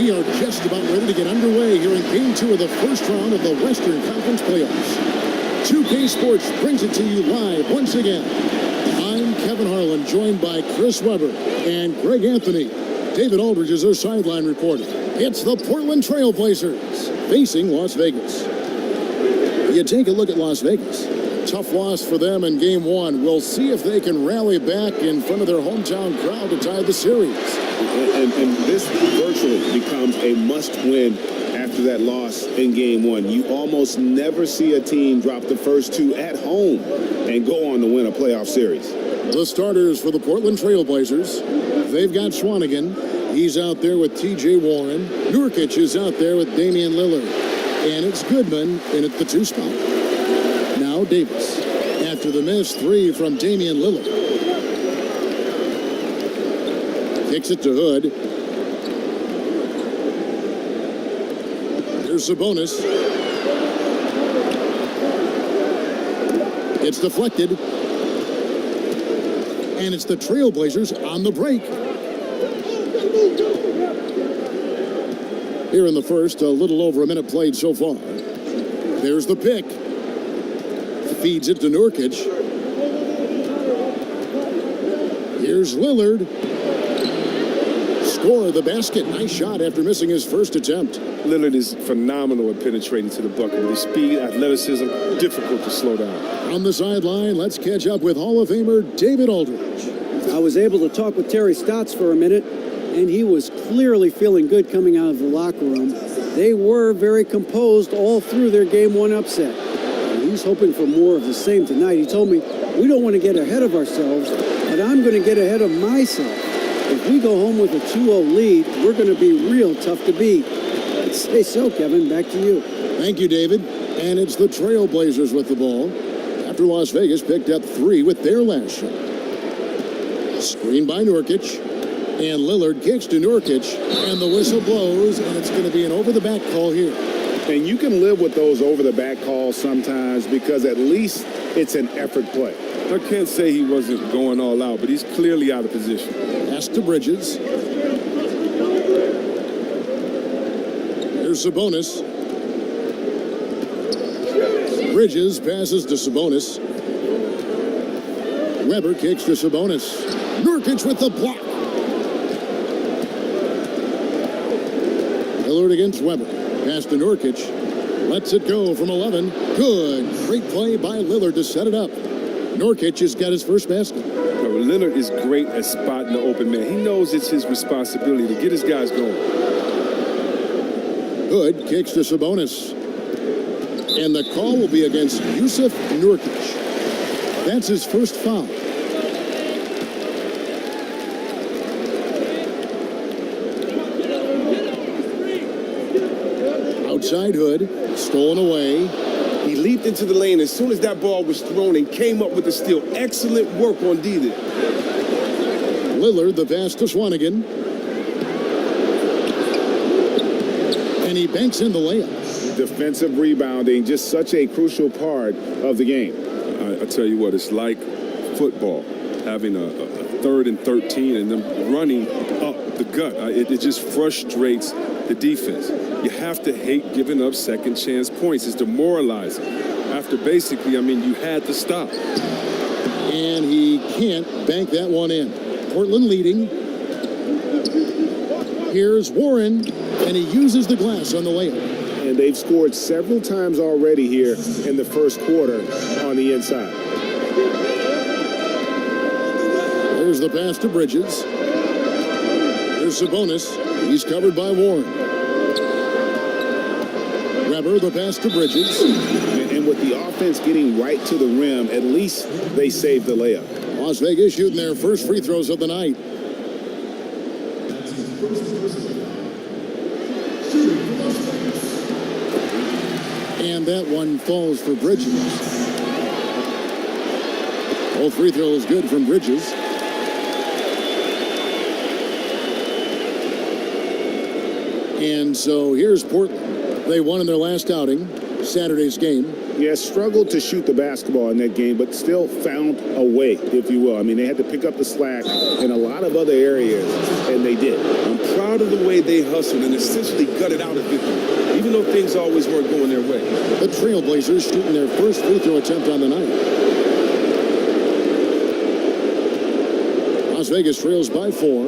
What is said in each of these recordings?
We are just about ready to get underway here in Game 2 of the first round of the Western Conference Playoffs. 2K Sports brings it to you live once again. I'm Kevin Harlan, joined by Chris Webber and Greg Anthony. David Aldridge is our sideline reporter. It's the Portland Trail Blazers facing Las Vegas. You take a look at Las Vegas. Tough loss for them in Game 1. We'll see if they can rally back in front of their hometown crowd to tie the series. And this virtually becomes a must-win after that loss in Game 1. You almost never see a team drop the first two at home and go on to win a playoff series. The starters for the Portland Trail Blazers, they've got Swanigan. He's out there with T.J. Warren. Nurkic is out there with Damian Lillard. And it's Goodman in at the 2 spot. Now Davis. After the missed 3 from Damian Lillard. Kicks it to Hood. Here's Sabonis. It's deflected. And it's the Trailblazers on the break. Here in the first, a little over a minute played so far. There's the pick. Feeds it to Nurkic. Here's Lillard. Score the basket. Nice shot after missing his first attempt. Lillard is phenomenal at penetrating to the bucket with his speed, athleticism, difficult to slow down. On the sideline, let's catch up with Hall of Famer David Aldridge. I was able to talk with Terry Stotts for a minute, and he was clearly feeling good coming out of the locker room. They were very composed all through their Game 1 upset. And he's hoping for more of the same tonight. He told me, we don't want to get ahead of ourselves, but I'm going to get ahead of myself. If we go home with a 2-0 lead, we're going to be real tough to beat. I'd say so, Kevin. Back to you. Thank you, David. And it's the Trailblazers with the ball after Las Vegas picked up 3 with their last shot. Screen by Nurkic. And Lillard kicks to Nurkic, and the whistle blows, and it's going to be an over-the-back call here. And you can live with those over-the-back calls sometimes because at least it's an effort play. I can't say he wasn't going all out, but he's clearly out of position. Pass to Bridges. Here's Sabonis. Bridges passes to Sabonis. Weber kicks to Sabonis. Nurkic with the block. Lillard against Weber. Pass to Nurkic. Lets it go from 11. Good. Great play by Lillard to set it up. Nurkic has got his first basket. Lillard is great at spotting the open man. He knows it's his responsibility to get his guys going. Hood kicks to Sabonis. And the call will be against Yusuf Nurkic. That's his first foul. Outside Hood, stolen away. He leaped into the lane as soon as that ball was thrown and came up with the steal. Excellent work on D there. Lillard, the pass to Swanigan. And he banks in the layup. Defensive rebounding, just such a crucial part of the game. I tell you what, it's like football, having a 3rd and 13 and them running up the gut. It just frustrates the defense. You have to hate giving up second chance points. It's demoralizing. After basically, you had to stop. And he can't bank that one in. Portland leading. Here's Warren, and he uses the glass on the layup. And they've scored several times already here in the first quarter on the inside. There's the pass to Bridges. Here's Sabonis. He's covered by Warren. Weber, the pass to Bridges. And with the offense getting right to the rim, at least they saved the layup. Las Vegas shooting their first free throws of the night. And that one falls for Bridges. Both free throws good from Bridges. And so here's Portland. They won in their last outing, Saturday's game. Yeah, struggled to shoot the basketball in that game, but still found a way, if you will. I mean, they had to pick up the slack in a lot of other areas, and they did. I'm proud of the way they hustled and essentially gutted out a victory, even though things always weren't going their way. The Trailblazers shooting their first free throw attempt on the night. Las Vegas trails by 4.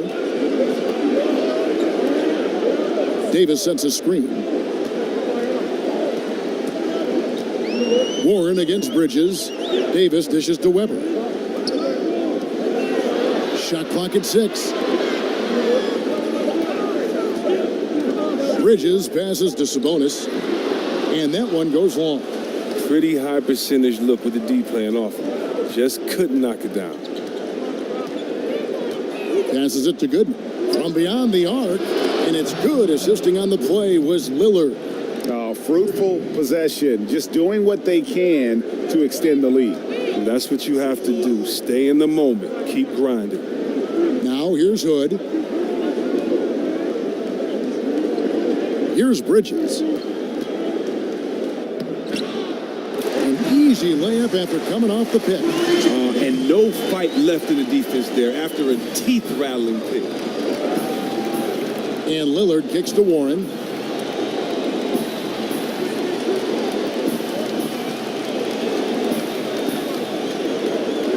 Davis sets a screen. Warren against Bridges. Davis dishes to Weber. Shot clock at 6. Bridges passes to Sabonis, and that one goes long. Pretty high percentage look with the D playing off him. Just couldn't knock it down. Passes it to Goodman from beyond the arc, and it's good. Assisting on the play was Lillard. Fruitful possession, just doing what they can to extend the lead. And that's what you have to do. Stay in the moment. Keep grinding. Now here's Hood. Here's Bridges. An easy layup after coming off the pick. And no fight left in the defense there after a teeth-rattling pick. And Lillard kicks to Warren.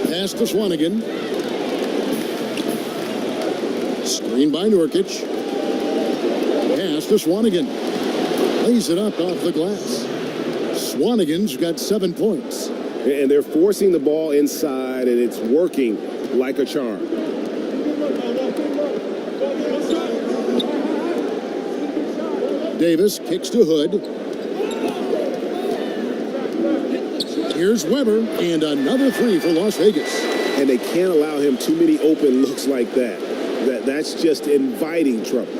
Pass to Swanigan. Screen by Nurkic. Pass to Swanigan. Lays it up off the glass. Swanigan's got 7 points. And they're forcing the ball inside, and it's working like a charm. Davis kicks to Hood. Here's Weber, and another 3 for Las Vegas. And they can't allow him too many open looks like that. That's just inviting trouble.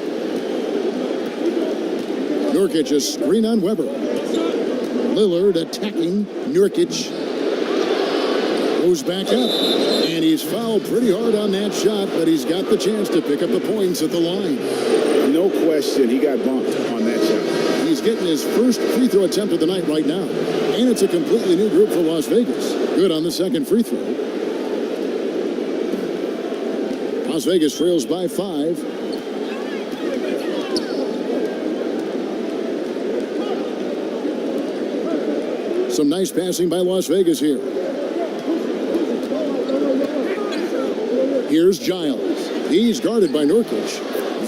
Nurkic a screen on Weber. Lillard attacking Nurkic. Goes back up, and he's fouled pretty hard on that shot, but he's got the chance to pick up the points at the line. No question, he got bumped on that shot. He's getting his first free throw attempt of the night right now, and it's a completely new group for Las Vegas. Good on the second free throw. Las Vegas trails by 5. Some nice passing by Las Vegas here. Here's Giles. He's guarded by Nurkic.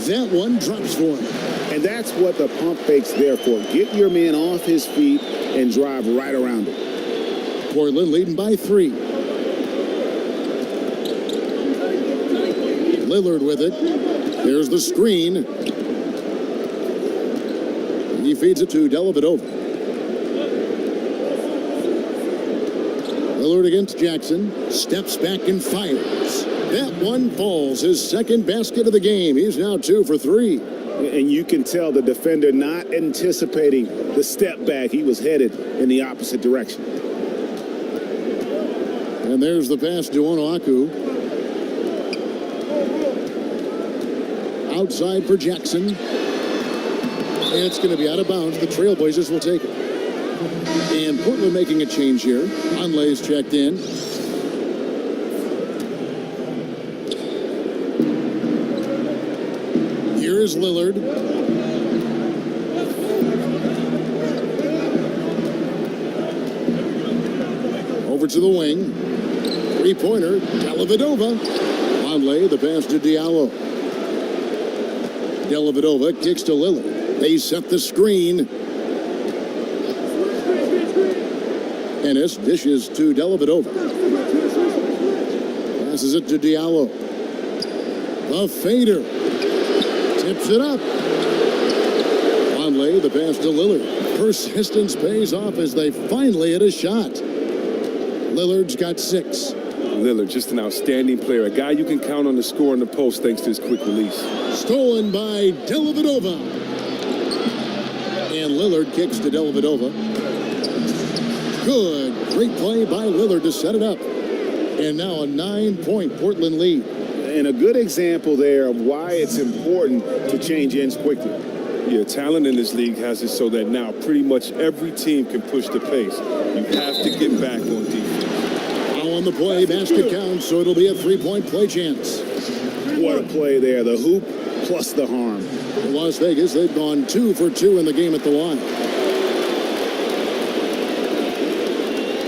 That one drops for him. And that's what the pump fake's there for. Get your man off his feet and drive right around him. Portland leading by 3. Lillard with it. There's the screen. He feeds it to Dellavedova. Lillard against Jackson. Steps back and fires. That one falls. His second basket of the game. He's now 2 for 3. And you can tell the defender not anticipating the step back. He was headed in the opposite direction. And there's the pass to Onuaku. Outside for Jackson. And it's going to be out of bounds. The Trailblazers will take it. And Portland making a change here. Onlay's checked in. Here is Lillard. Over to the wing. Three-pointer. Dellavedova. Onlay, the pass to Diallo. Dellavedova kicks to Lillard. They set the screen. Ennis dishes to Dellavedova. Passes it to Diallo. The fader. Tips it up. Onlay, the pass to Lillard. Persistence pays off as they finally hit a shot. Lillard's got 6. Lillard, just an outstanding player. A guy you can count on to score in the post thanks to his quick release. Stolen by Dellavedova. And Lillard kicks to Dellavedova. Good. Great play by Lillard to set it up. And now a 9-point Portland lead. And a good example there of why it's important to change ends quickly. Yeah, talent in this league has it so that now pretty much every team can push the pace. You have to get back on defense. Now on the play, basket counts, so it'll be a three-point play chance. What a play there. The hoop plus the harm. For Las Vegas, they've gone 2 for 2 in the game at the line.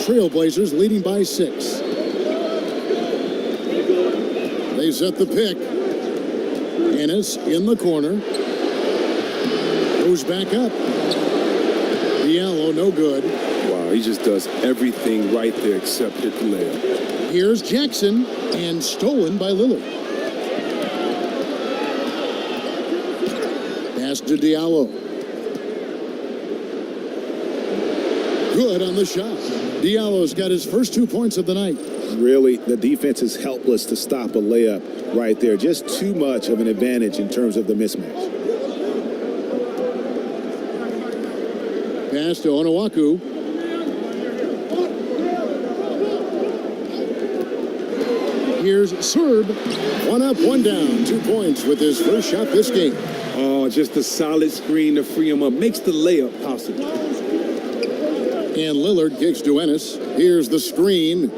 Trailblazers leading by 6. They set the pick. Ennis in the corner. Goes back up. Diallo, no good. Wow, he just does everything right there except hit the layup. Here's Jackson, and stolen by Lillard. Pass to Diallo. Good on the shot. Diallo's got his first 2 points of the night. Really, the defense is helpless to stop a layup right there. Just too much of an advantage in terms of the mismatch. Pass to Onuaku. Here's Serb. 1 up, 1 down. 2 points with his first shot this game. Oh, just a solid screen to free him up. Makes the layup possible. And Lillard kicks to Ennis. Here's the screen.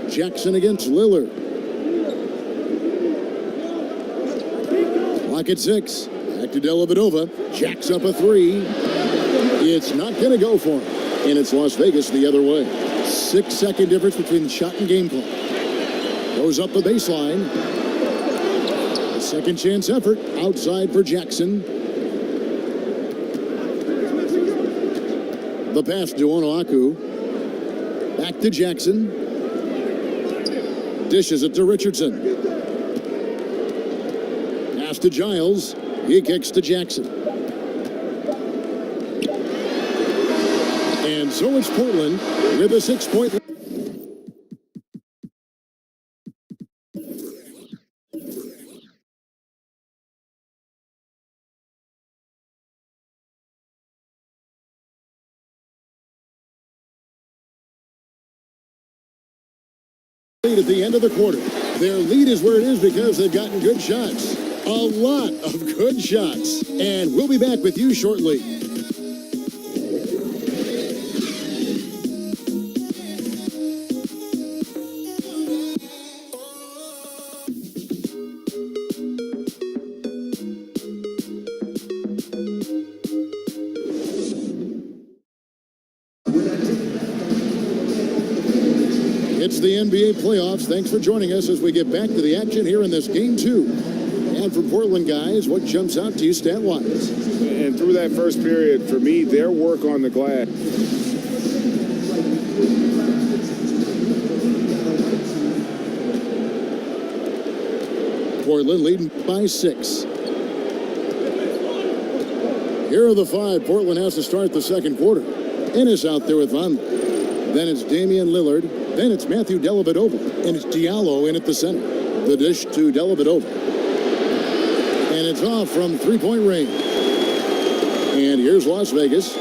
Jackson against Lillard. Clock at 6. Back to Dellavedova. Jacks up a 3. It's not going to go for him. And it's Las Vegas the other way. 6-second difference between the shot and game clock. Goes up the baseline. A second chance effort. Outside for Jackson. The pass to Onuaku. Back to Jackson. Dishes it to Richardson. Pass to Giles. He kicks to Jackson. And so it's Portland with a 6-point lead. At the end of the quarter. Their lead is where it is because they've gotten good shots. A lot of good shots. And we'll be back with you shortly. It's the NBA playoffs. Thanks for joining us as we get back to the action here in this game 2. And for Portland guys, what jumps out to you stat-wise? And through that first period, for me, their work on the glass. Portland leading by 6. Here are the 5 Portland has to start the second quarter. Ennis out there with Vonleh. Then it's Damian Lillard. Then it's Matthew Dellavedova. And it's Diallo in at the center. The dish to Dellavedova. And it's off from 3-point range. And here's Las Vegas.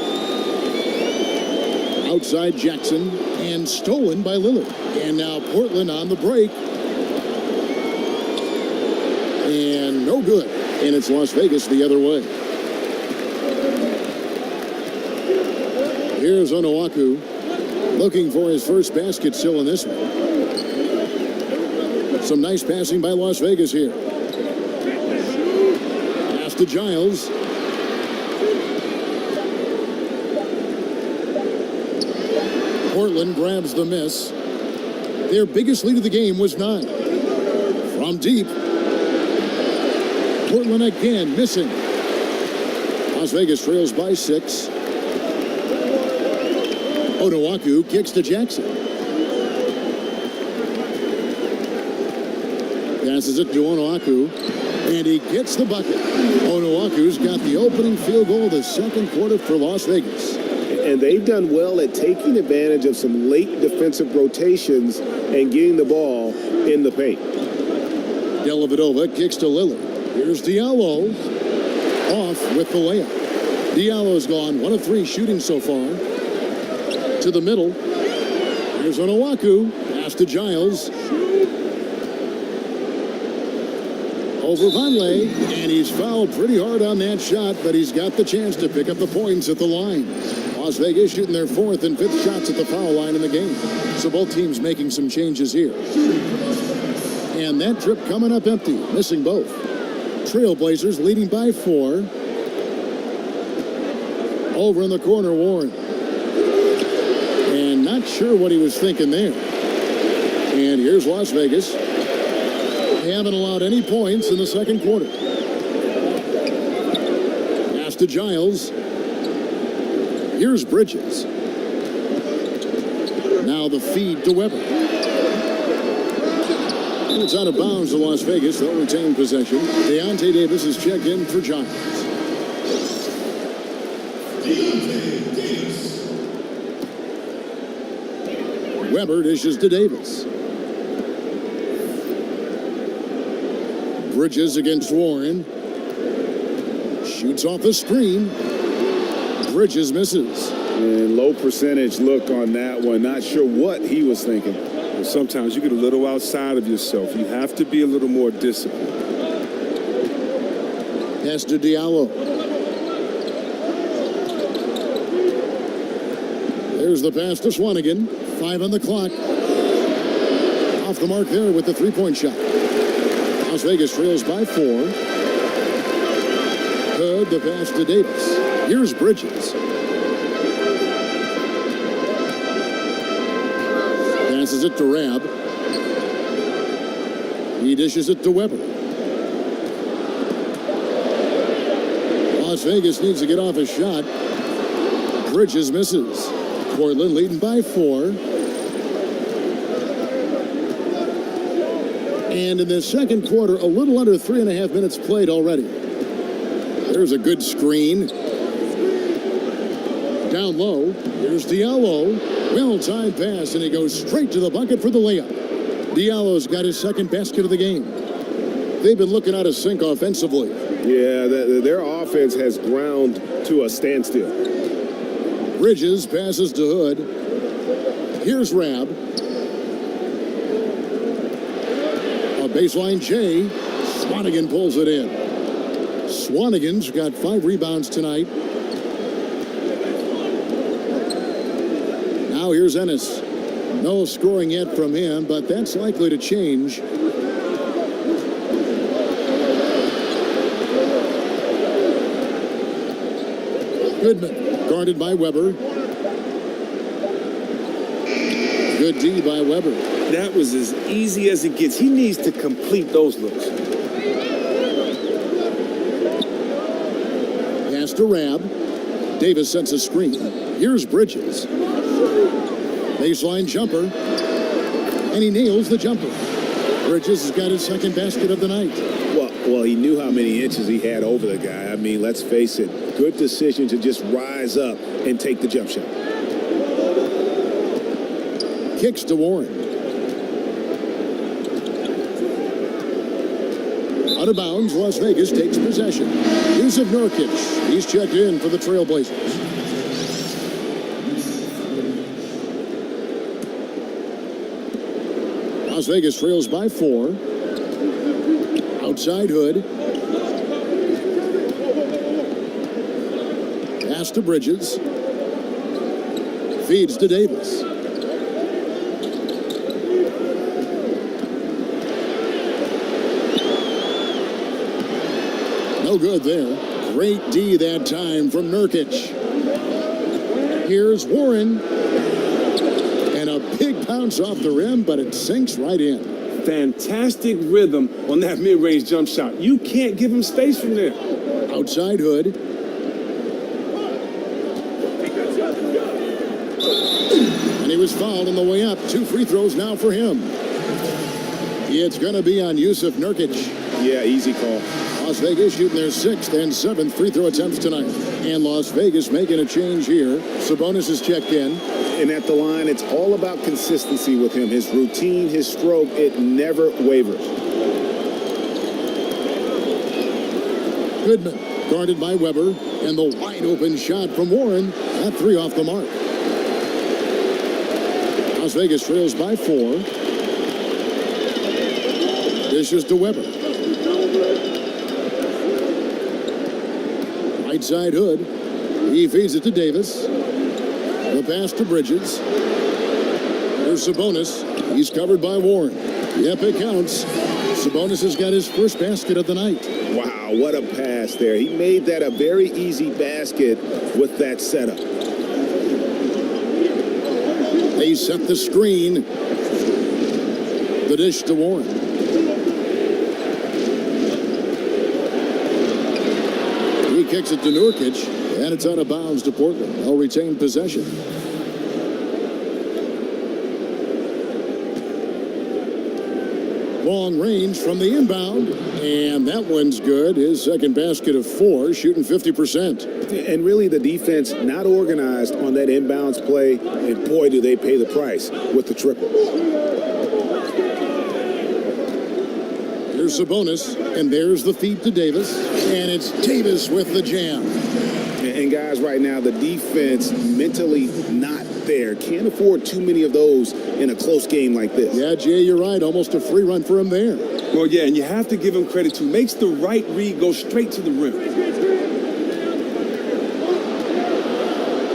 Outside Jackson. And stolen by Lillard. And now Portland on the break. And no good. And it's Las Vegas the other way. Here's Onuaku. Looking for his first basket still in this one. Some nice passing by Las Vegas here. Pass to Giles. Portland grabs the miss. Their biggest lead of the game was 9. From deep. Portland again missing. Las Vegas trails by 6. Onuaku kicks to Jackson. Passes it to Onuaku. And he gets the bucket. Onuaku's got the opening field goal of the second quarter for Las Vegas. And they've done well at taking advantage of some late defensive rotations and getting the ball in the paint. Dellavedova kicks to Lillard. Here's Diallo. Off with the layup. Diallo's gone 1 of 3 shooting so far. To the middle. Here's Onuaku. Pass to Giles. Over Vonleh, and he's fouled pretty hard on that shot, but he's got the chance to pick up the points at the line. Las Vegas shooting their 4th and 5th shots at the foul line in the game. So both teams making some changes here. And that trip coming up empty, missing both. Trailblazers leading by 4. Over in the corner, Warren. And not sure what he was thinking there. And here's Las Vegas. They haven't allowed any points in the second quarter. Pass to Giles. Here's Bridges. Now the feed to Weber. And it's out of bounds to Las Vegas. They'll retain possession. Deontay Davis is checked in for Giles. Weber dishes to Davis. Bridges against Warren. Shoots off the screen. Bridges misses. And low percentage look on that one. Not sure what he was thinking. Sometimes you get a little outside of yourself. You have to be a little more disciplined. Pass to Diallo. There's the pass to Swanigan. 5 on the clock. Off the mark there with the three-point shot. Las Vegas trails by 4. Hood, the pass to Davis. Here's Bridges. Passes it to Rabb. He dishes it to Weber. Las Vegas needs to get off a shot. Bridges misses. Portland leading by 4. And in the second quarter, a little under 3.5 minutes played already. There's a good screen. Down low, here's Diallo. Well-timed pass, and he goes straight to the bucket for the layup. Diallo's got his second basket of the game. They've been looking out of sync offensively. Yeah, their offense has ground to a standstill. Bridges passes to Hood. Here's Rabb. A baseline J. Swanigan pulls it in. Swanigan's got 5 rebounds tonight. Now here's Ennis. No scoring yet from him, but that's likely to change. Goodman, guarded by Weber. Good D by Weber. That was as easy as it gets. He needs to complete those looks. Pass to Rabb. Davis sets a screen. Here's Bridges. Baseline jumper. And he nails the jumper. Bridges has got his second basket of the night. Well, he knew how many inches he had over the guy. I mean, let's face it. Good decision to just rise up and take the jump shot. Kicks to Warren. Out of bounds, Las Vegas takes possession. Yusuf Nurkic. He's checked in for the Trailblazers. Las Vegas trails by 4. Outside Hood. Pass to Bridges. Feeds to Davis. No good there. Great D that time from Nurkic. Here's Warren. And a big bounce off the rim, but it sinks right in. Fantastic rhythm on that mid-range jump shot. You can't give him space from there. Outside Hood. And he was fouled on the way up. 2 free throws now for him. It's going to be on Yusuf Nurkic. Yeah, easy call. Las Vegas shooting their 6th and 7th free throw attempts tonight. And Las Vegas making a change here. Sabonis is checked in. And at the line, it's all about consistency with him. His routine, his stroke, it never wavers. Goodman, guarded by Weber. And the wide open shot from Warren. That 3 off the mark. Las Vegas trails by 4. Dishes to Weber. Right side Hood. He feeds it to Davis. The pass to Bridges. There's Sabonis. He's covered by Warren. Yep, it counts. Sabonis has got his first basket of the night. Wow, what a pass there. He made that a very easy basket with that setup. They set the screen. The dish to Warren. He kicks it to Nurkic, and it's out of bounds to Portland. They'll retain possession. Long range from the inbound, and that one's good. His second basket of 4, shooting 50%. And really the defense not organized on that inbounds play, and boy, do they pay the price with the triple. Here's Sabonis, and there's the feed to Davis, and it's Davis with the jam. And guys, right now, the defense mentally not there. Can't afford too many of those in a close game like this. Yeah, Jay, you're right. Almost a free run for him there. Well, yeah, and you have to give him credit, too. Makes the right read, go straight to the rim.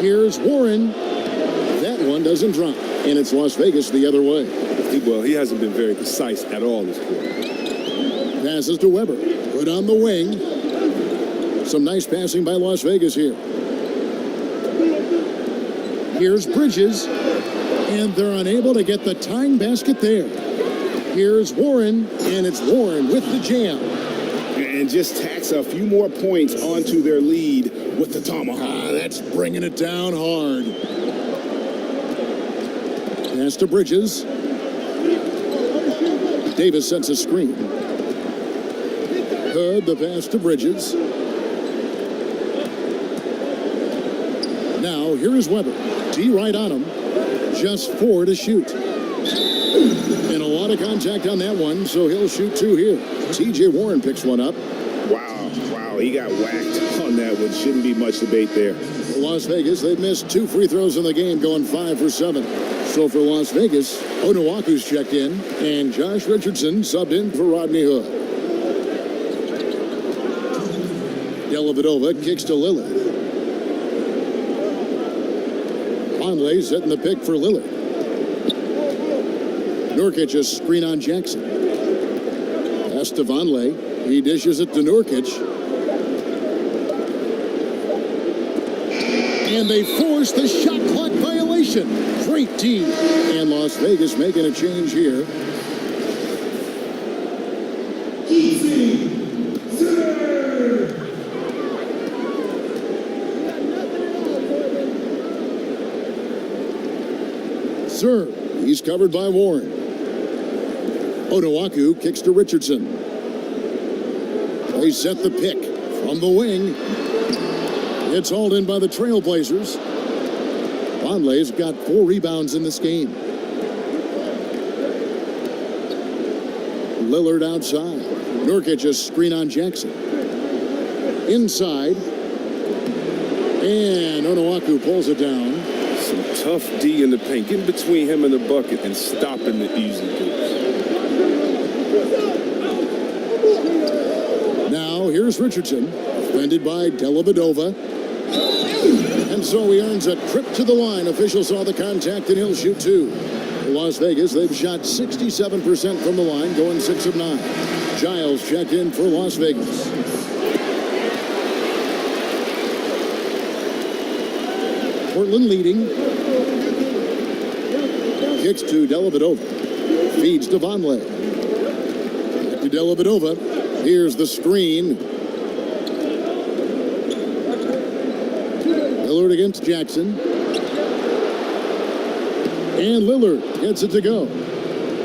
Here's Warren. That one doesn't drop, and it's Las Vegas the other way. Well, he hasn't been very precise at all this quarter. Passes to Weber. Put on the wing. Some nice passing by Las Vegas here. Here's Bridges, and they're unable to get the tying basket there. Here's Warren, and it's Warren with the jam. And just tacks a few more points onto their lead with the tomahawk. That's bringing it down hard. Pass to Bridges. Davis sets a screen. Hood, the pass to Bridges. Now, here is Weber. D right on him. Just 4 to shoot. And a lot of contact on that one, so he'll shoot 2 here. T.J. Warren picks one up. Wow, he got whacked on that one. Shouldn't be much debate there. Las Vegas, they've missed 2 free throws in the game, going 5 for 7. So for Las Vegas, Onuaku's checked in, and Josh Richardson subbed in for Rodney Hood. Dellavedova kicks to Lillard. Conley setting the pick for Lillard. Nurkic a screen on Jackson. Pass to Vonleh. He dishes it to Nurkic. And they force the shot clock violation. Great team. And Las Vegas making a change here. Serve. He's covered by Warren. Onuaku kicks to Richardson. They set the pick from the wing. It's hauled in by the Trailblazers. Vonleh's got 4 rebounds in this game. Lillard outside. Nurkic a screen on Jackson. Inside. And Onuaku pulls it down. Some tough D in the paint. Getting between him and the bucket and stopping the easy goals. Now, here's Richardson. Defended by Dellavedova. And so he earns a trip to the line. Official saw the contact, and he'll shoot 2. Las Vegas, they've shot 67% from the line, going 6 of 9. Giles checked in for Las Vegas. Portland leading. Kicks to Dellavedova. Feeds to Vonleh. Back to Dellavedova. Here's the screen. Lillard against Jackson. And Lillard gets it to go.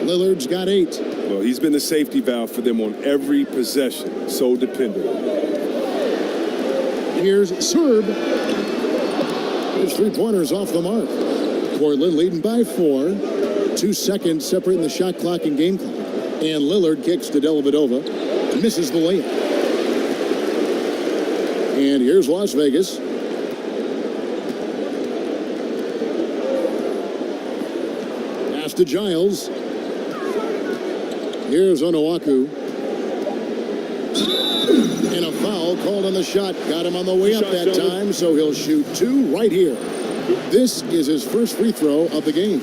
Lillard's got 8. Well, he's been the safety valve for them on every possession. So dependable. Here's Serb. His 3-pointers off the mark. Portland leading by 4. 2 seconds separating the shot clock and game clock. And Lillard kicks to Dellavedova. Misses the layup. And here's Las Vegas. Pass to Giles. Here's Onuaku. And a foul called on the shot. Got him on the way up that time, so he'll shoot 2 right here. This is his first free throw of the game.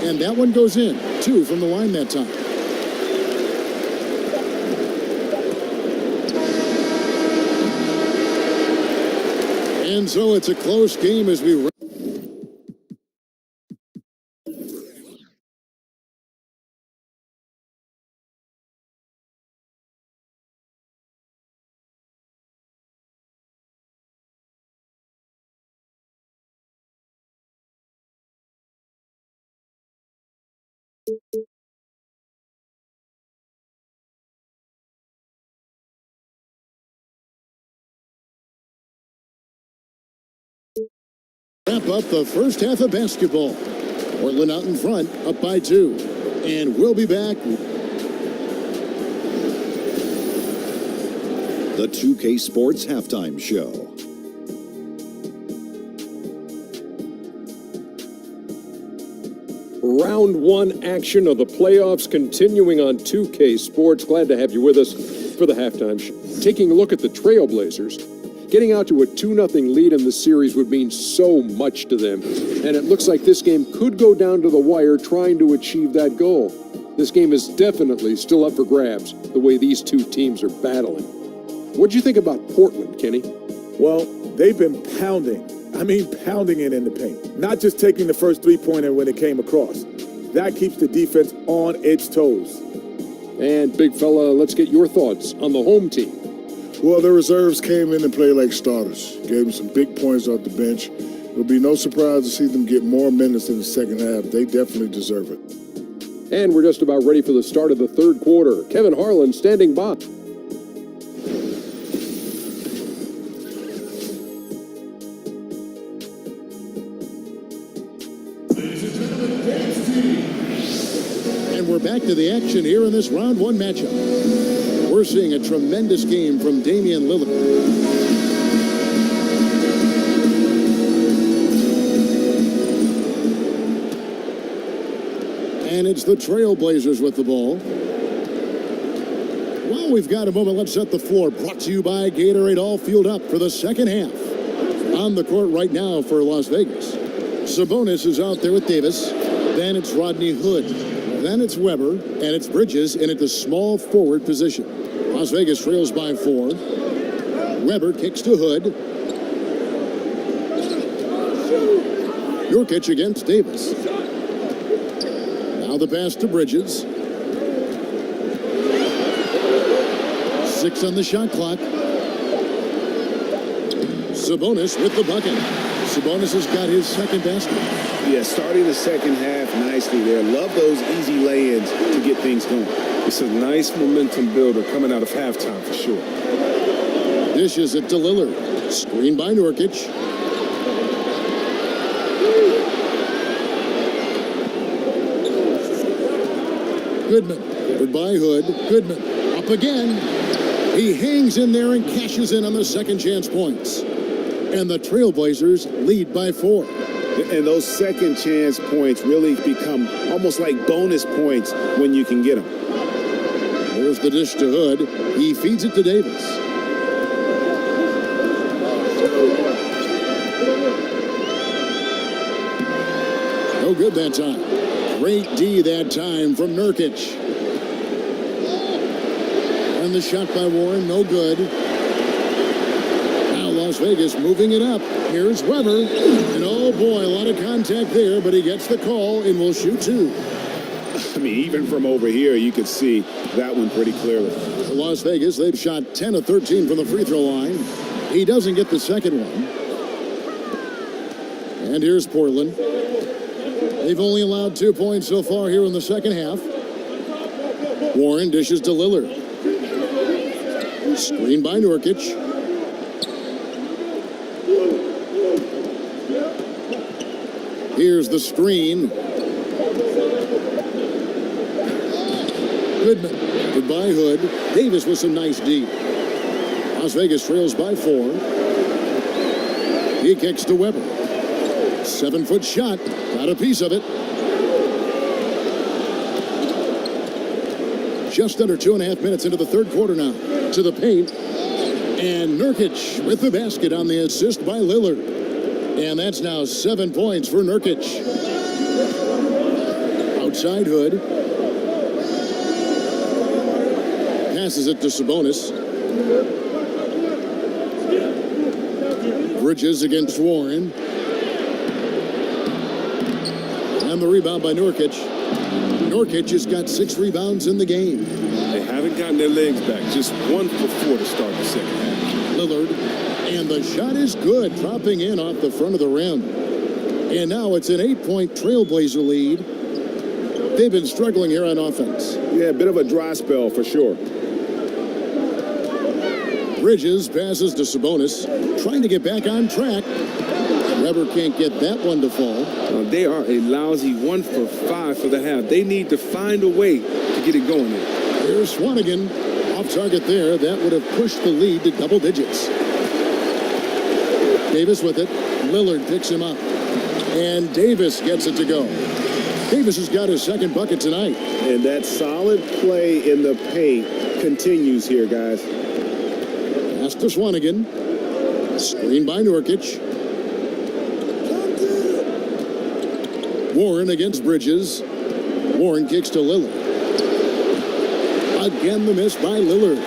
And that one goes in. 2 from the line that time. And so it's a close game as we wrap up the first half of basketball. Portland out in front, up by 2. And we'll be back. The 2K Sports Halftime Show. Round 1 action of the playoffs continuing on 2K Sports. Glad to have you with us for the halftime show. Taking a look at the Trailblazers. Getting out to a 2-0 lead in the series would mean so much to them. And it looks like this game could go down to the wire trying to achieve that goal. This game is definitely still up for grabs, the way these two teams are battling. What'd you think about Portland, Kenny? Well, they've been pounding it in the paint. Not just taking the first three-pointer when it came across. That keeps the defense on its toes. And big fella, let's get your thoughts on the home team. Well, the reserves came in and played like starters. Gave them some big points off the bench. It'll be no surprise to see them get more minutes in the second half. They definitely deserve it. And we're just about ready for the start of the third quarter. Kevin Harlan standing by. And we're back to the action here in this round 1 matchup. We're seeing a tremendous game from Damian Lillard. And it's the Trailblazers with the ball. Well, we've got a moment. Let's set the floor. Brought to you by Gatorade. All fueled up for the second half. On the court right now for Las Vegas. Sabonis is out there with Davis. Then it's Rodney Hood. Then it's Weber. And it's Bridges in at the small forward position. Las Vegas trails by 4. Weber kicks to Hood. Nurkic against Davis. Now the pass to Bridges. 6 on the shot clock. Sabonis with the bucket. Sabonis has got his second basket. Yeah, starting the second half nicely there. Love those easy lay-ins to get things going. It's a nice momentum builder coming out of halftime for sure. Dishes it to Lillard. Screen by Nurkic. Goodman. Covered by Hood. Goodman. Up again. He hangs in there and cashes in on the second chance points. And the Trailblazers lead by 4. And those second chance points really become almost like bonus points when you can get them. There's the dish to Hood. He feeds it to Davis. No good that time. Great D that time from Nurkic. And the shot by Warren, no good. Now Las Vegas moving it up. Here's Weber. And oh boy, a lot of contact there, but he gets the call and will shoot 2. I mean, even from over here, you could see that one pretty clearly. For Las Vegas, they've shot 10 of 13 from the free throw line. He doesn't get the second one. And here's Portland. They've only allowed 2 points so far here in the second half. Warren dishes to Lillard. Screen by Nurkic. Here's the screen. Goodman. Goodbye Hood. Davis with some nice D. Las Vegas trails by 4. He kicks to Weber. 7-foot shot. Got a piece of it. Just under 2.5 minutes into the third quarter now. To the paint. And Nurkic with the basket on the assist by Lillard. And that's now 7 points for Nurkic. Outside Hood. Passes it to Sabonis. Bridges against Warren. And the rebound by Nurkic. Nurkic has got 6 rebounds in the game. They haven't gotten their legs back. Just 1 for 4 to start the second half. Lillard. And the shot is good, dropping in off the front of the rim. And now it's an 8-point Trailblazer lead. They've been struggling here on offense. Yeah, a bit of a dry spell for sure. Bridges passes to Sabonis, trying to get back on track. Weber can't get that one to fall. They are a lousy 1 for 5 for the half. They need to find a way to get it going there. Here's Swanigan. Off target there. That would have pushed the lead to double digits. Davis with it. Lillard picks him up. And Davis gets it to go. Davis has got his second bucket tonight. And that solid play in the paint continues here, guys. Pass to Swanigan. Screen by Nurkic. Warren against Bridges. Warren kicks to Lillard. Again the miss by Lillard.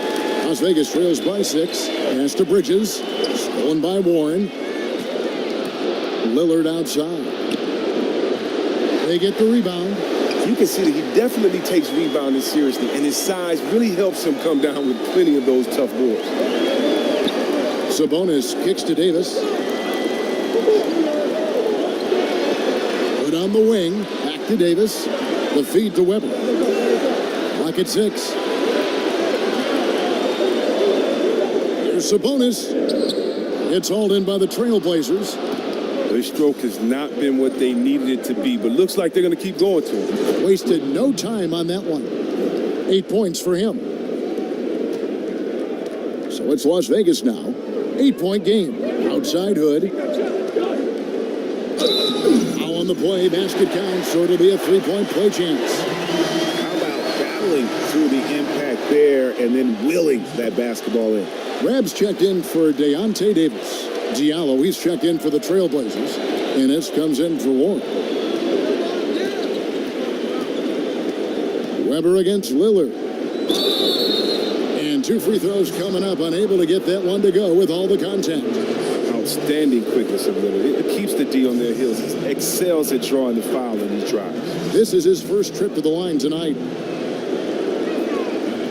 Las Vegas trails by 6. Pass to Bridges. Stolen by Warren. Lillard outside. They get the rebound. You can see that he definitely takes rebounding seriously, and his size really helps him come down with plenty of those tough boards. Sabonis kicks to Davis. Put on the wing. Back to Davis. The feed to Weber. Clock at 6. Here's Sabonis. It's hauled in by the Trailblazers. Their stroke has not been what they needed it to be, but looks like they're going to keep going to him. Wasted no time on that one. 8 points for him. So it's Las Vegas now. 8-point game. Outside Hood. Now on the play. Basket counts, so it'll be a 3-point play chance. How about battling through the impact there and then willing that basketball in? Rabs checked in for Deontay Davis. Diallo, he's checked in for the Trailblazers. Ennis comes in for Warren. Weber against Lillard. And 2 free throws coming up. Unable to get that one to go with all the contact. Outstanding quickness of Lillard. It keeps the D on their heels. He excels at drawing the foul in these drives. This is his first trip to the line tonight.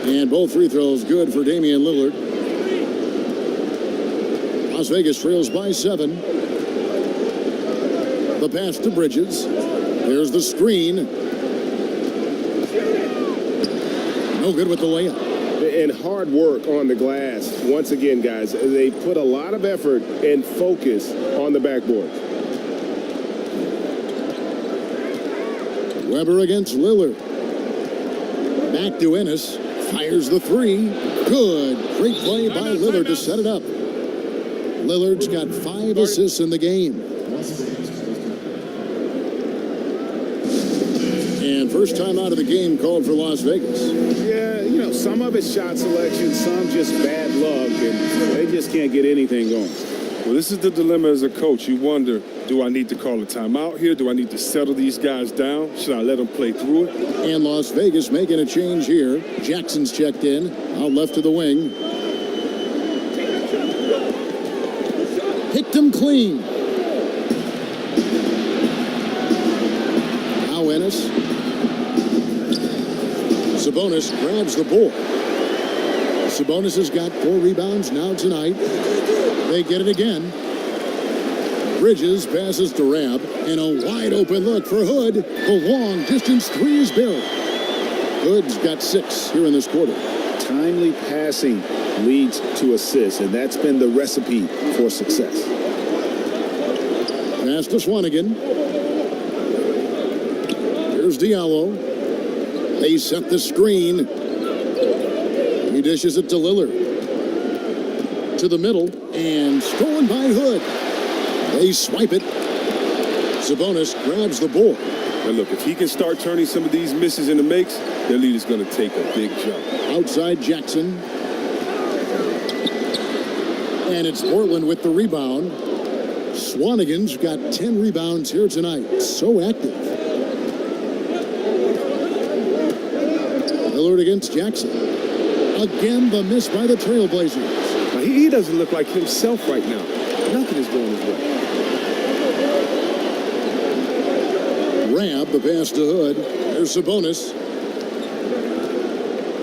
And both free throws good for Damian Lillard. Las Vegas trails by 7. The pass to Bridges. There's the screen. No good with the layup. And hard work on the glass. Once again, guys, they put a lot of effort and focus on the backboard. Weber against Lillard. Back to Ennis. Fires the 3. Good. Great play by Lillard to set it up. Lillard's got 5 assists in the game. And first time out of the game called for Las Vegas. Yeah, you know, some of it's shot selection, some just bad luck, and they just can't get anything going. Well, this is the dilemma as a coach. You wonder, do I need to call a timeout here? Do I need to settle these guys down? Should I let them play through it? And Las Vegas making a change here. Jackson's checked in, out left to the wing. Picked him clean. Now Ennis. Sabonis grabs the board. Sabonis has got 4 rebounds now tonight. They get it again. Bridges passes to Rab, and a wide open look for Hood. The long distance 3 is buried. Hood's got 6 here in this quarter. Timely passing leads to assists, and that's been the recipe for success. Pass to Swanigan. Here's Diallo. They set the screen. He dishes it to Lillard. To the middle, and stolen by Hood. They swipe it. Sabonis grabs the board. Now look, if he can start turning some of these misses into makes, their lead is going to take a big jump. Outside Jackson. And it's Portland with the rebound. Swanigan's got 10 rebounds here tonight. So active. Lillard against Jackson. Again, the miss by the Trailblazers. Now, he doesn't look like himself right now. Nothing is going his way. Rab, the pass to Hood. There's Sabonis.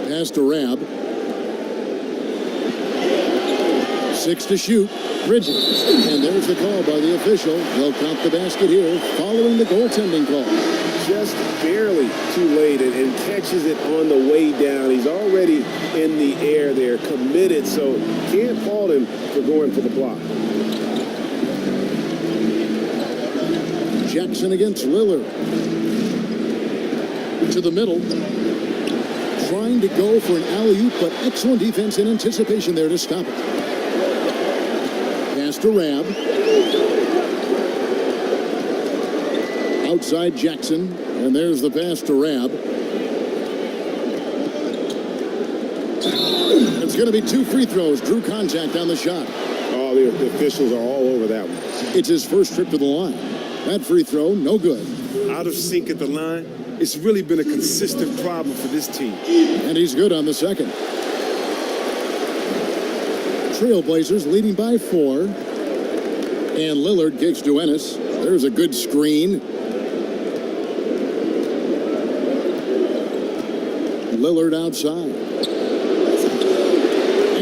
Pass to Rab. 6 to shoot. Bridges. And there's the call by the official. They'll count the basket here following the goaltending call. Just barely too late and catches it on the way down. He's already in the air there, committed, so can't fault him for going for the block. Jackson against Lillard. To the middle. Trying to go for an alley-oop, but excellent defense and anticipation there to stop it. Pass to Rab. Outside Jackson, and there's the pass to Rab. It's going to be 2 free throws. Drew contact on the shot. Oh, the officials are all over that one. It's his first trip to the line. That free throw, no good. Out of sync at the line. It's really been a consistent problem for this team. And he's good on the second. Trailblazers leading by 4. And Lillard kicks to Ennis. There's a good screen. Lillard outside.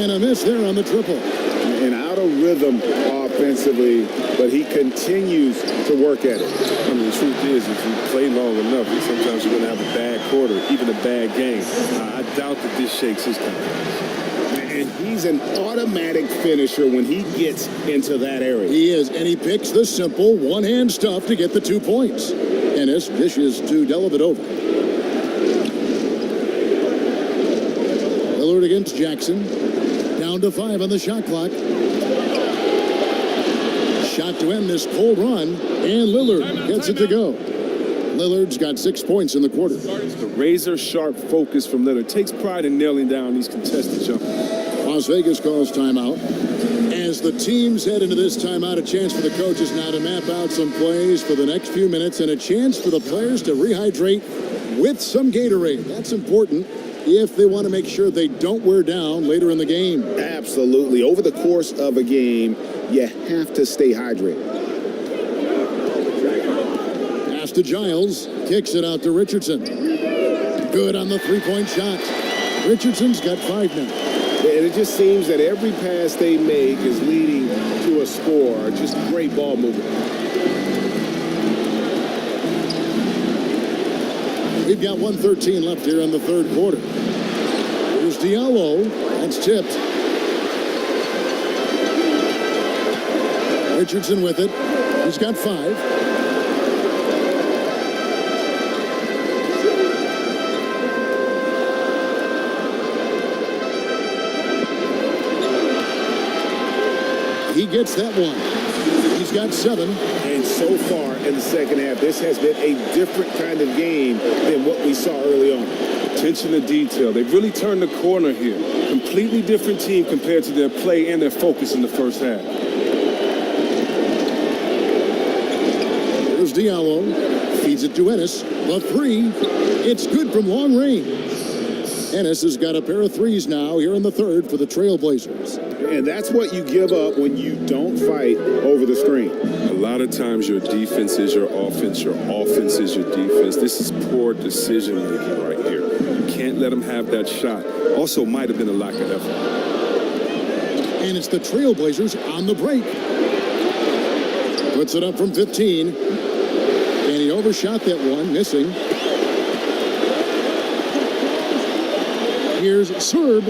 And a miss there on the triple. And out of rhythm offensively, but he continues to work at it. I mean, the truth is, if you play long enough, sometimes you're going to have a bad quarter, even a bad game. I doubt that this shakes his confidence. And he's an automatic finisher when he gets into that area. He is, and he picks the simple one-hand stuff to get the 2 points. Ennis dishes to Dellavedova. Lillard against Jackson. Down to 5 on the shot clock. Shot to end this cold run, and Lillard gets it to go. Lillard's got 6 points in the quarter. The razor-sharp focus from Lillard takes pride in nailing down these contested jumpers. Las Vegas calls timeout. As the teams head into this timeout, a chance for the coaches now to map out some plays for the next few minutes and a chance for the players to rehydrate with some Gatorade. That's important if they want to make sure they don't wear down later in the game. Absolutely. Over the course of a game, you have to stay hydrated. Pass to Giles. Kicks it out to Richardson. Good on the three-point shot. Richardson's got 5 now. And it just seems that every pass they make is leading to a score. Just great ball movement. We've got 1:13 left here in the third quarter. Here's Diallo. That's tipped. Richardson with it. He's got 5. He gets that one. He's got 7. And so far in the second half, this has been a different kind of game than what we saw early on. Attention to detail. They've really turned the corner here. Completely different team compared to their play and their focus in the first half. There's Diallo. Feeds it to Ennis. The 3. It's good from long range. Ennis has got a pair of 3s now here in the third for the Trailblazers. And that's what you give up when you don't fight over the screen. A lot of times your defense is your offense is your defense. This is poor decision making right here. You can't let them have that shot. Also might have been a lack of effort. And it's the Trailblazers on the break. Puts it up from 15. And he overshot that one, missing. Here's Serb.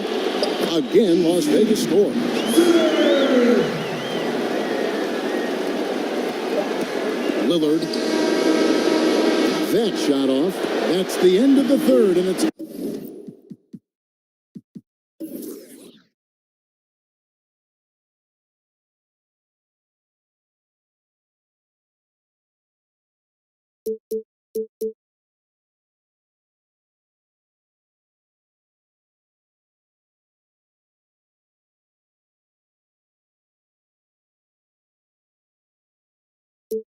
Again, Las Vegas scores. Lillard. That shot off. That's the end of the third, and it's... All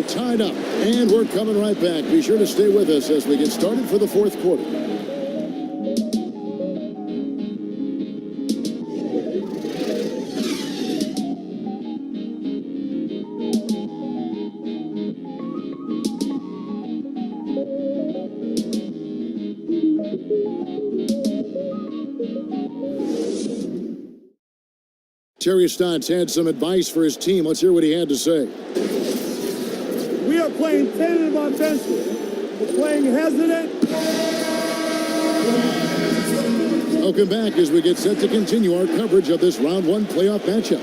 tied up, and we're coming right back. Be sure to stay with us as we get started for the fourth quarter. Terry Stotts had some advice for his team. Let's hear what he had to say. We are playing tentative offensively. We're playing hesitant. Welcome back as we get set to continue our coverage of this round one playoff matchup.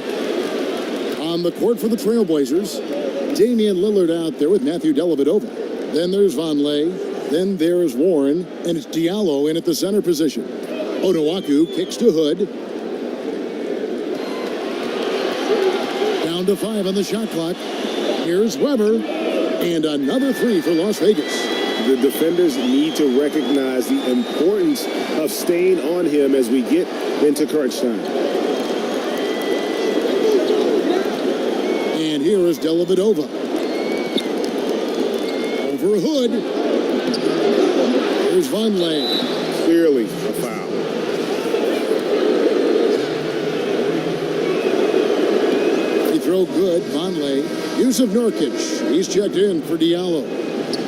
On the court for the Trailblazers, Damian Lillard out there with Matthew Dellavedova. Then there's Vonleh. Then there's Warren. And it's Diallo in at the center position. Onuaku kicks to Hood. Down to 5 on the shot clock. Here's Weber. And another three for Las Vegas. The defenders need to recognize the importance of staying on him as we get into crunch time. And here is Dellavedova. Over Hood. Here's Vonleh. Clearly a foul. Free throw good. Vonleh. Yusuf Nurkic. He's checked in for Diallo.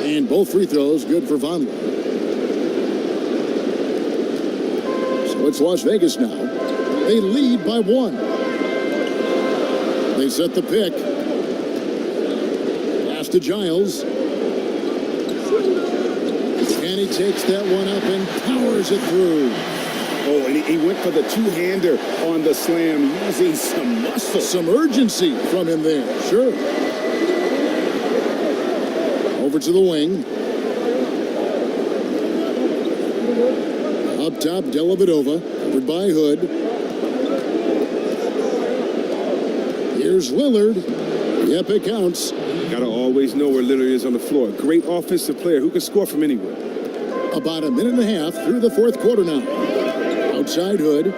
And both free throws good for Vonleh. So it's Las Vegas now. They lead by 1. They set the pick. Pass to Giles. And he takes that one up and powers it through. Oh, and he went for the two-hander on the slam, using some muscle. Some urgency from him there. Sure. Over to the wing. Up top, Dellavedova, covered by Hood. Here's Lillard. Yep, it counts. Gotta always know where Lillard is on the floor. Great offensive player who can score from anywhere. About a minute and a half through the fourth quarter now. Outside Hood.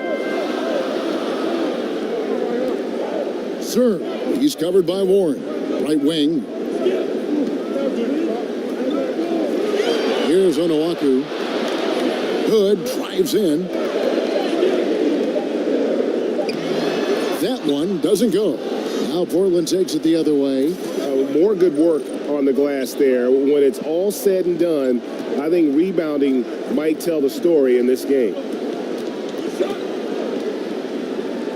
Serve. He's covered by Warren. Right wing. Here's Onuaku. Hood drives in. That one doesn't go. Now Portland takes it the other way. More good work on the glass there. When it's all said and done, I think rebounding might tell the story in this game.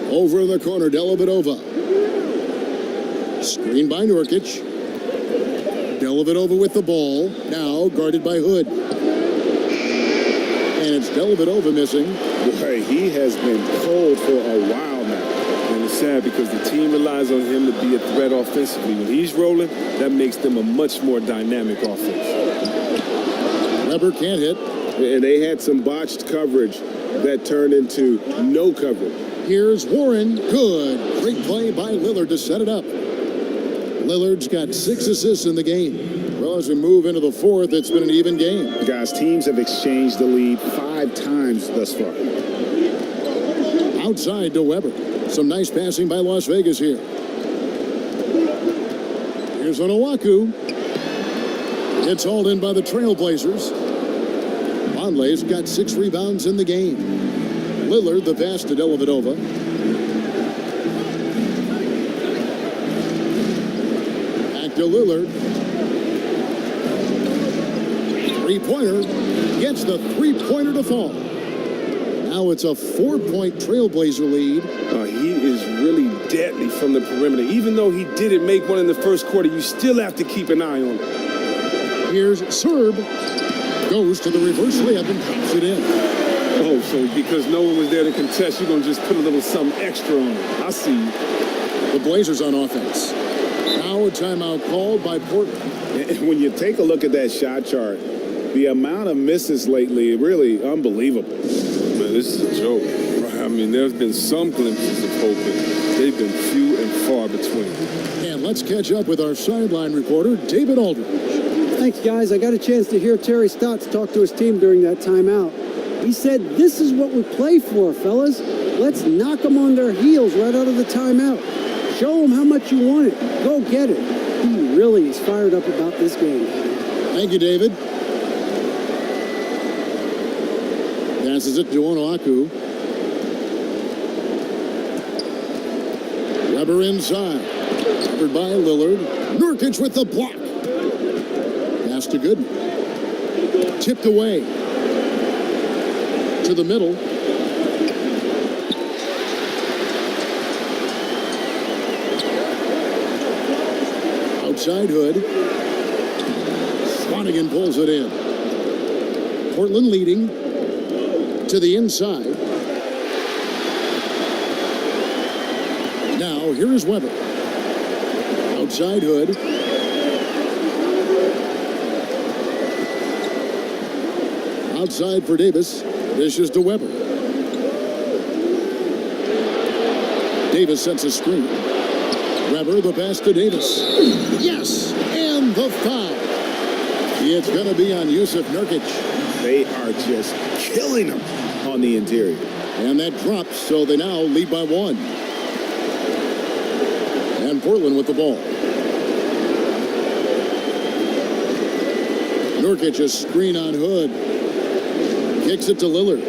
Over in the corner, Dellavedova. Screen by Nurkic. Dellavedova with the ball. Now guarded by Hood. And it's Dellavedova missing. Boy, he has been cold for a while now. And it's sad because the team relies on him to be a threat offensively. When he's rolling, that makes them a much more dynamic offense. Weber can't hit. And they had some botched coverage that turned into no coverage. Here's Warren. Good. Great play by Lillard to set it up. Lillard's got 6 assists in the game. Well, as we move into the fourth, it's been an even game. Guys, teams have exchanged the lead 5 times thus far. Outside to Weber. Some nice passing by Las Vegas here. Here's Onuaku. It's hauled in by the Trailblazers. Vonleh's got 6 rebounds in the game. Lillard, the pass to Dellavedova. Back to Lillard. Three-pointer. Gets the three-pointer to fall. Now it's a 4-point Trailblazer lead. He is really deadly from the perimeter. Even though he didn't make one in the first quarter, you still have to keep an eye on him. Here's Serb. Goes to the reverse layup and drops it in. Oh, so because no one was there to contest, you're going to just put a little something extra on it. I see you. The Blazers on offense. Now a timeout called by Portland. And when you take a look at that shot chart, the amount of misses lately, really unbelievable. Man, this is a joke. I mean, there's been some glimpses of hope, but they've been few and far between. And let's catch up with our sideline reporter, David Aldridge. Thanks, guys. I got a chance to hear Terry Stotts talk to his team during that timeout. He said, "This is what we play for, fellas. Let's knock them on their heels right out of the timeout. Show them how much you want it. Go get it." He really is fired up about this game. Thank you, David. Passes it to Onuaku. Weber inside. Covered by Lillard. Nurkic with the block. Pass to Gooden. Tipped away. To the middle. Outside Hood. Swanigan pulls it in. Portland leading. To the inside. Now, here is Weber. Outside Hood. Outside for Davis. Dishes to Weber. Davis sets a screen. Weber, the pass to Davis. Yes! And the foul. It's going to be on Yusuf Nurkic. They are just killing them on the interior. And that drops, so they now lead by 1. And Portland with the ball. Nurkic, a screen on Hood. Kicks it to Lillard.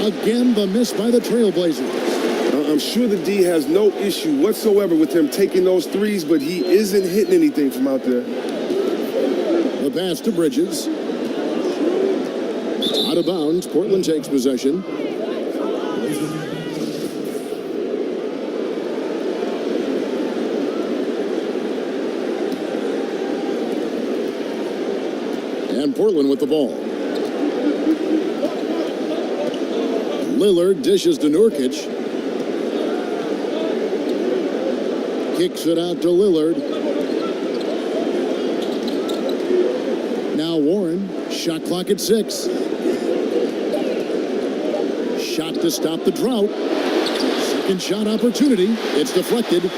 Again, the miss by the Trailblazers. I'm sure the D has no issue whatsoever with him taking those threes, but he isn't hitting anything from out there. The pass to Bridges. Out of bounds. Portland takes possession. And Portland with the ball. Lillard dishes to Nurkic. Kicks it out to Lillard. Now Warren. Shot clock at 6. Shot to stop the drought. Second shot opportunity. It's deflected.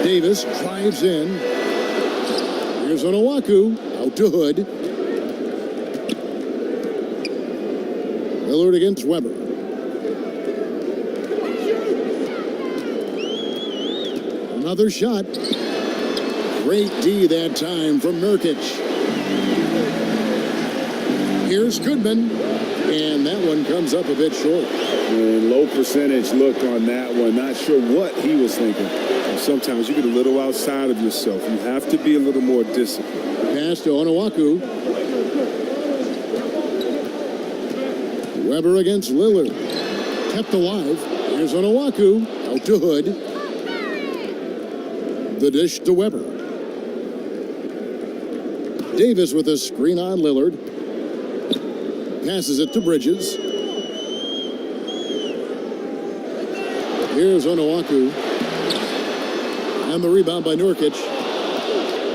Davis drives in. Here's Onuaku. Out to Hood. Lillard against Weber. Another shot. Great D that time from Nurkic. Here's Goodman. And that one comes up a bit short. And low percentage look on that one. Not sure what he was thinking. Sometimes you get a little outside of yourself. You have to be a little more disciplined. Pass to Onuaku. Weber against Lillard. Kept alive. Here's Onuaku. Out to Hood. The dish to Weber. Davis with a screen on Lillard. Passes it to Bridges. Here's Onuaku. And the rebound by Nurkic.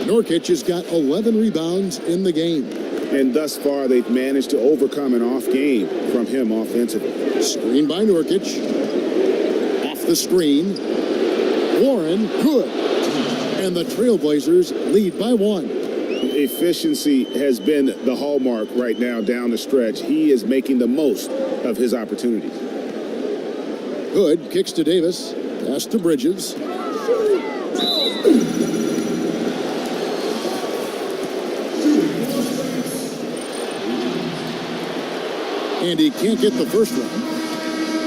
Nurkic has got 11 rebounds in the game. And thus far, they've managed to overcome an off game from him offensively. Screen by Nurkic. Off the screen. Warren, good. And the Trailblazers lead by 1. Efficiency has been the hallmark right now down the stretch. He is making the most of his opportunities. Hood kicks to Davis. Pass to Bridges. And he can't get the first one.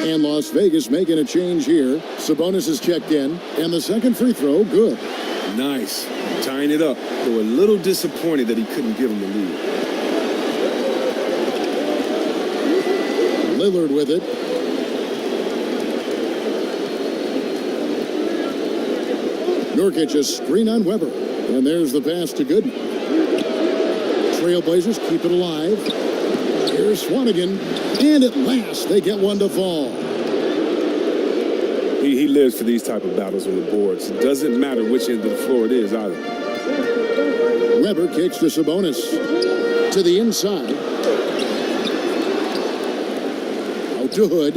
And Las Vegas making a change here. Sabonis is checked in. And the second free throw, good. Nice. Tying it up. They were a little disappointed that he couldn't give him the lead. Lillard with it. Nurkic a screen on Weber. And there's the pass to Gooden. Trailblazers keep it alive. Here's Swanigan. And at last, they get one to fall. He lives for these type of battles on the boards. It doesn't matter which end of the floor it is either. Weber kicks to Sabonis. To the inside. Out to Hood.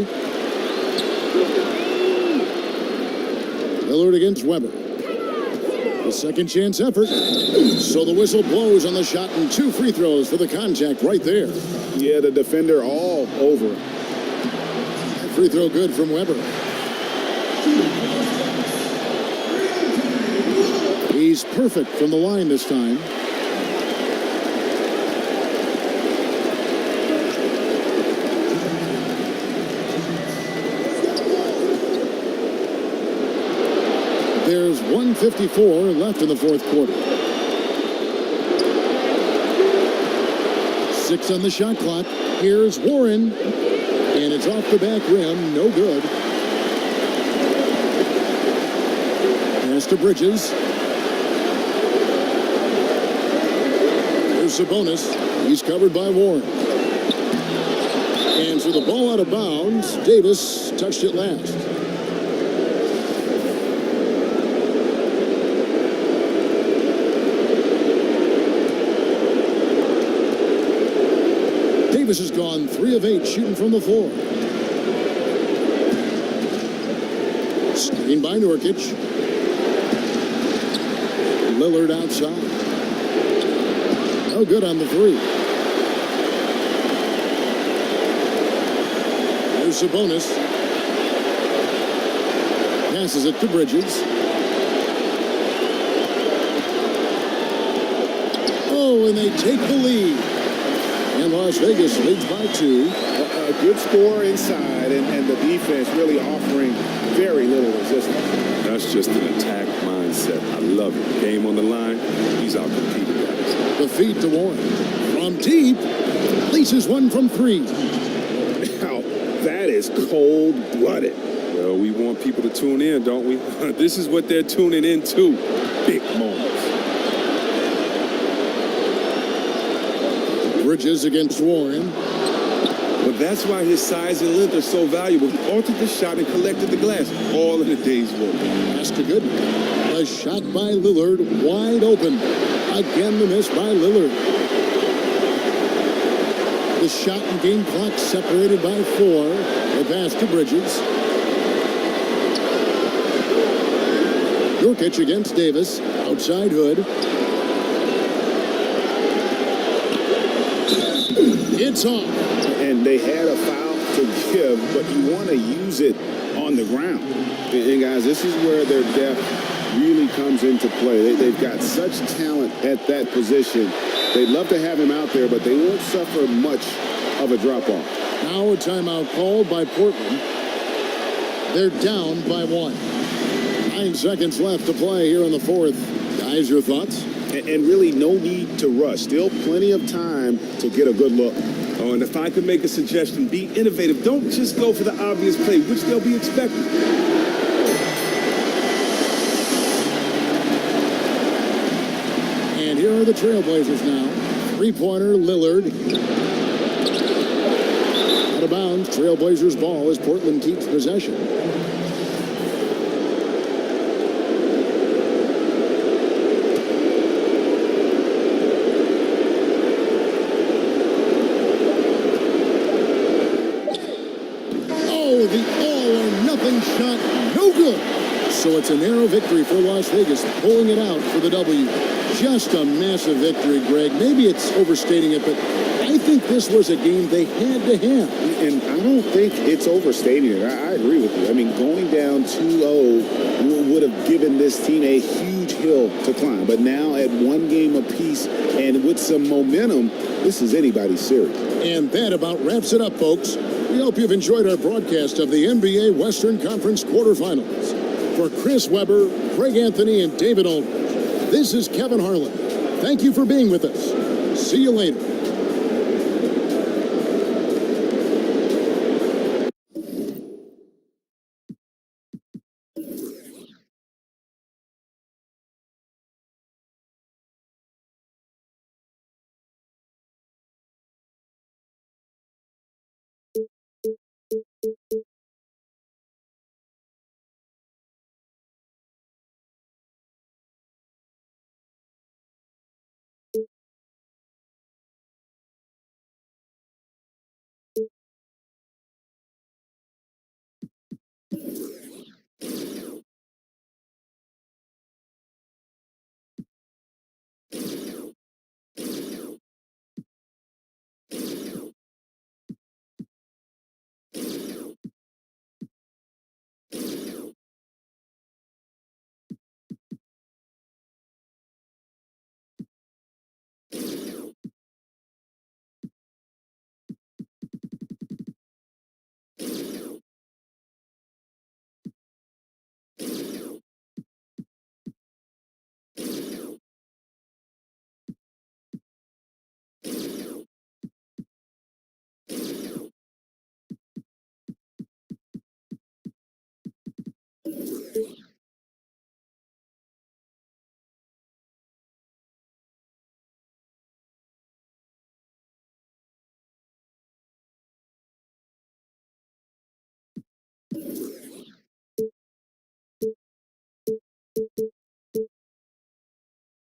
Lillard against Weber. The second chance effort. So the whistle blows on the shot and 2 free throws for the contact right there. Yeah, the defender all over. Free throw good from Weber. He's perfect from the line this time. There's 1:54 left in the fourth quarter. 6 on the shot clock. Here's Warren. And it's off the back rim. No good. Pass to Bridges. Here's Sabonis. He's covered by Warren. And so the ball out of bounds. Davis touched it last. Davis has gone 3 of 8 shooting from the floor. Screen by Nurkic. Lillard outside. No good on the 3. There's Sabonis. Passes it to Bridges. Oh, and they take the lead. And Las Vegas leads by 2. A good score inside, and the defense really offering very little resistance. That's just an attack mindset. I love it. Game on the line. He's out competing guys. The feed to Warren. From deep. Places one from 3. Now, that is cold-blooded. Well, we want people to tune in, don't we? This is what they're tuning into. Big moments. Bridges against Warren. But that's why his size and length are so valuable. He altered the shot and collected the glass. All in a day's work. Pass to Goodman. A shot by Lillard. Wide open. Again the miss by Lillard. The shot and game clock separated by 4. The pass to Bridges. Nurkic against Davis. Outside Hood. It's off. And they had a foul to give, but you want to use it on the ground. And guys, this is where their depth really comes into play. They've got such talent at that position. They'd love to have him out there, but they won't suffer much of a drop-off. Now a timeout called by Portland. They're down by 1. 9 seconds left to play here in the fourth. Guys, your thoughts? And really no need to rush. Still plenty of time to get a good look. Oh, and if I could make a suggestion, be innovative. Don't just go for the obvious play, which they'll be expecting. And here are the Trailblazers now. 3-pointer, Lillard. Out of bounds, Trailblazers ball as Portland keeps possession. The all-or-nothing shot, no good. So it's a narrow victory for Las Vegas, pulling it out for the W. Just a massive victory, Greg. Maybe it's overstating it, but I think this was a game they had to have. And I don't think it's overstating it. I agree with you. I mean, going down 2-0 would have given this team a huge hill to climb. But now at 1 game apiece and with some momentum, this is anybody's series. And that about wraps it up, folks. We hope you've enjoyed our broadcast of the NBA Western Conference quarterfinals. For Chris Webber, Craig Anthony, and David Aldridge, this is Kevin Harlan. Thank you for being with us. See you later.